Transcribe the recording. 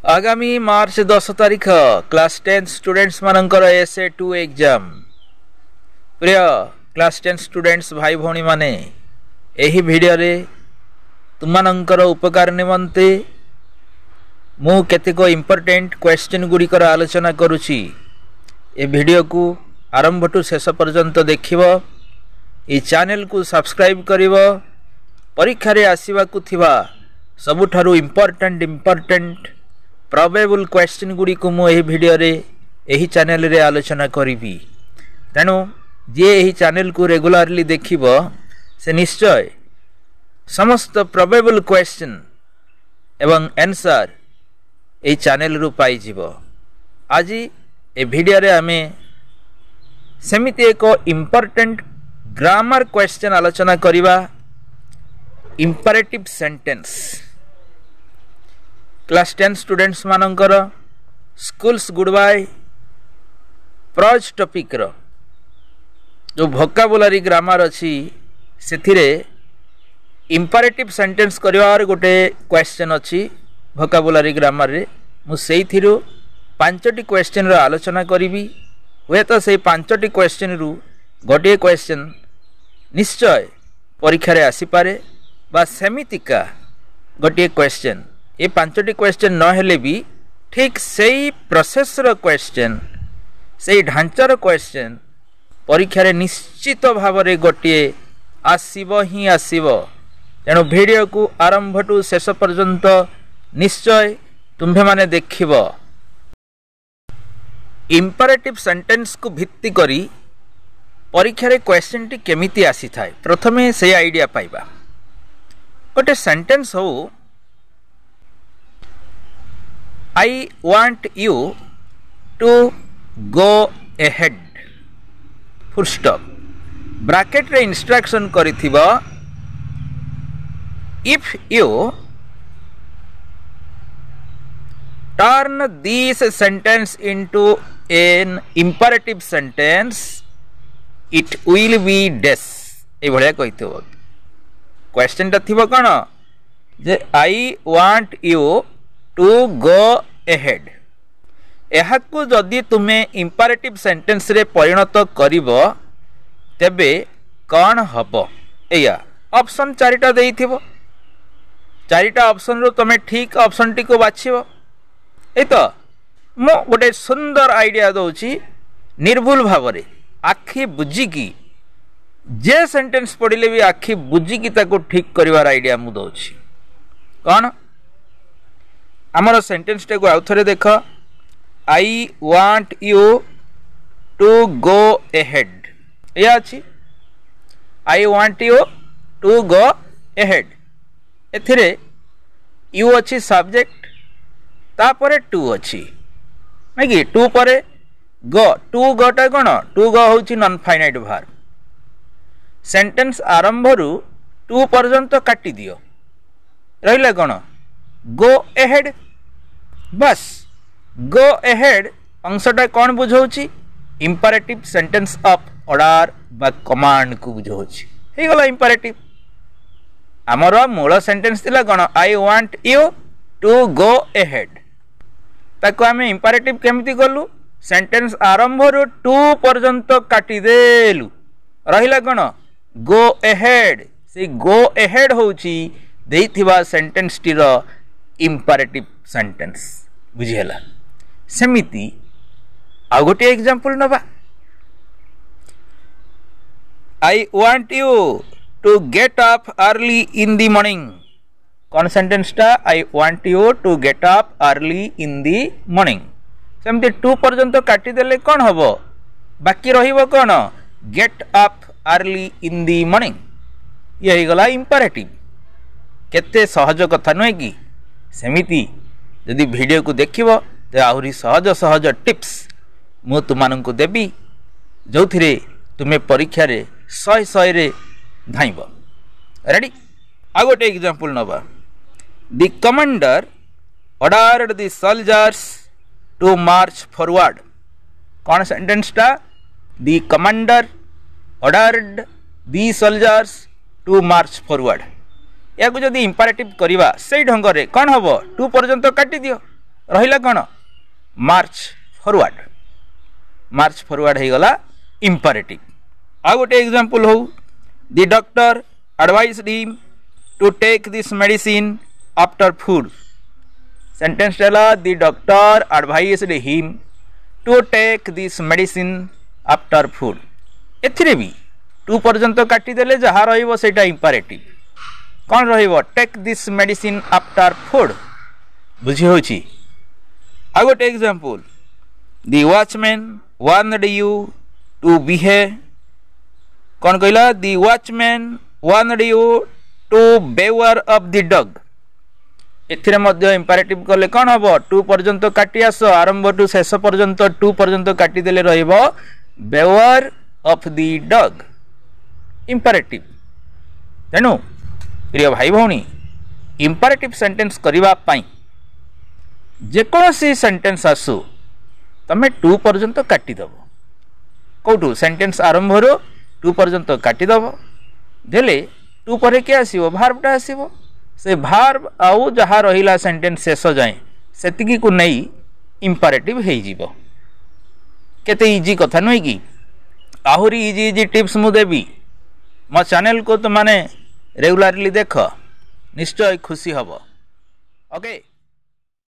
आगामी मार्च 10 तारीख class 10 students मानकर एसए 2 एग्जाम। प्रिय क्लास 10 स्टूडेंट्स भाई भौणी माने एही वीडियो रे तुमनकर उपकार निमंते मु केतेक इंपोर्टेंट क्वेश्चन गुड़िकर आलोचना करुछि। ए वीडियो को आरंभ टू शेष पर्यंत देखिबो। ए चैनल को सब्सक्राइब करिवो। परीक्षा रे आसीबा को थिबा सबुठारु इंपोर्टेंट probable क्वेश्चन गुड़ी को मु एही वीडियो रे एही चैनल रे आलोचना करिवि। तेणु जे एही चैनल को रेगुलरली देखिबो से निश्चय समस्त probable क्वेश्चन एवं आंसर एही चैनल रु पाई जिवो। आज ए वीडियो रे आमे सेमिति एक इंपोर्टेंट ग्रामर क्वेश्चन आलोचना करिवा। इंपरेटिव सेंटेंस क्लास 10 स्टूडेंट्स मानकर स्कूल्स गुड बाय प्रॉज टॉपिक रो जो वोकाबुलरी ग्रामर अच्छी से इंपरेटिव सेंटेंस करिवार गोटे क्वेश्चन अच्छी वोकाबुलरी ग्रामर रे मु सेइथिरु 5टी क्वेश्चन रो आलोचना करिवि। हुए तो से 5टी क्वेश्चन रु गोटे क्वेश्चन निश्चय परीक्षा रे आसी पारे बा सेमितिका गोटे क्वेश्चन ये 5टी क्वेश्चन न हेले भी ठीक सही प्रोसेस रो क्वेश्चन सही ढांचार क्वेश्चन परीक्षा रे निश्चित भाव रे गोटे आसीबो ही आसीबो। तेणु वीडियो को आरंभ टू शेष पर्यंत निश्चय तुम्भे माने देखिबो। इंपरेटिव सेंटेंस को भित्ति करी परीक्षा रे क्वेश्चन टी केमिति आसी थाए प्रथमे से आइडिया पाइबा। गोटे सेंटेंस हो I want you to go ahead full stop bracket रे instruction करिथिबा if you turn this sentence into an imperative sentence it will be this ए भलिया कहिथबो। क्वेश्चन ता थिबो कोन जे I want you to go ahead यह जदि तुम्हें इंपरेटिव सेंटेंस रे परिणत करिवो तेबे कौन हबो। एया ऑप्शन 4टा देइथिबो। 4टा ऑप्शन रो तमे ठीक ऑप्शन टी को बाछिबो। ए तो मो गोटे सुंदर आइडिया दउची निर्भुल भाव रे आखि बुझी की जे सेंटेंस पढ़िले भी आखि बुझी की ताको ठीक करिवार आइडिया मु दउची। कौन आमर सेंटेंस टे को आउथरे देख I want you to go ahead या अछि I want you to go ahead एथिरे यू अछि सब्जेक्ट तापरे टू अछि नै कि टू परे गो टू गोटा कोन टू गो होछि नॉन फाइनाइट वर्ब। सेंटेंस आरंभ रु टू पर्यंत काटी दियो रहिला कोन गो एहेड बस गो एहेड अंशटा कौन बुझाऊँगी इंपरेटिव सेंटेंस ऑफ ऑर्डर बा कमांड को बुझाऊँगी हे गला इंपरेटिव। आमर मूल सेंटेंस थिला कौन I want you to go ahead ताको आमे इंपरेटिव केमिति गलु सेंटेंस आरंभ रु टू पर्यंत काटी देलु रहिला कौन गो एहेड। से गो एहेड होउची देइथिबा सेंटेंस टीर इंपरेटिव सेंटेंस बुझिहला। सेमिति आ गोटे एग्जांपल नबा I want you to get up early in the morning कौन सेंटेंस टा I want you to get up early in the morning सेमति टू पर्यंत काटी देले कौन हबो बाकी रहिबो कौन get up early in the morning यही गला इंपरेटिव। केते सहज कथा नुहे कि सेमिति यदि वीडियो को देखिबो तो आहुरी सहज सहज टिप्स मु तुमानंकु देबी जो थिरे तुम्हें परीक्षा रे 100 रे धाइबो। रेडी आ गोटे एग्जांपल नबा the commander ordered the soldiers to march forward कौन सेंटेंस टा the commander ordered the soldiers to march forward या जदि इंपरेटिव करवा से ढंग से कौन हम टू पर्यंत काटी दियो रहिला कौन मार्च फॉरवर्ड हो गला इंपरेटिव। आ गोटे एग्जांपल हो the doctor advised him to take this medicine after food. Sentence टेला the doctor advised him to take this medicine after food. एथिरे भी टू पर्यंत काटिदेले जहाँ रहिबो सेटा इंपरेटिव कौन रहिबो take this medicine after food बुझी होची। आ गोटे example the watchman warned you to behave कौन कहला the watchman warned you to beware of the dog. एथिरे मध्य इंपरेटिव कले कौन हबो टू पर्यंत काटी आस आरंभ टू शेष पर्यंत टू पर्यंत काटी देले रहिबो beware of the dog imperative. तेणु प्रिय भाई भौणी इंपरेटिव सेंटेंस करबा पई जेकोसी सेंटेंस आसु तमे टू पर्यंत काटी दबो कौटू सेंटेंस आरंभ रो टू पर्यंत काटी दबो देले टू पर के आसीबो भार्बटा आसीबो से भार्ब आउ जहाँ रहिला सेंटेंस शेष जाए सेतिकी को नहीं इंपरेटिव हो जीवो। केते इजी कथा नुई कि आहुरी इजी इजी टिप्स मु देबी मो चैनल को तो माने रेगुलरली देख निश्चय खुशी हबो। ओके।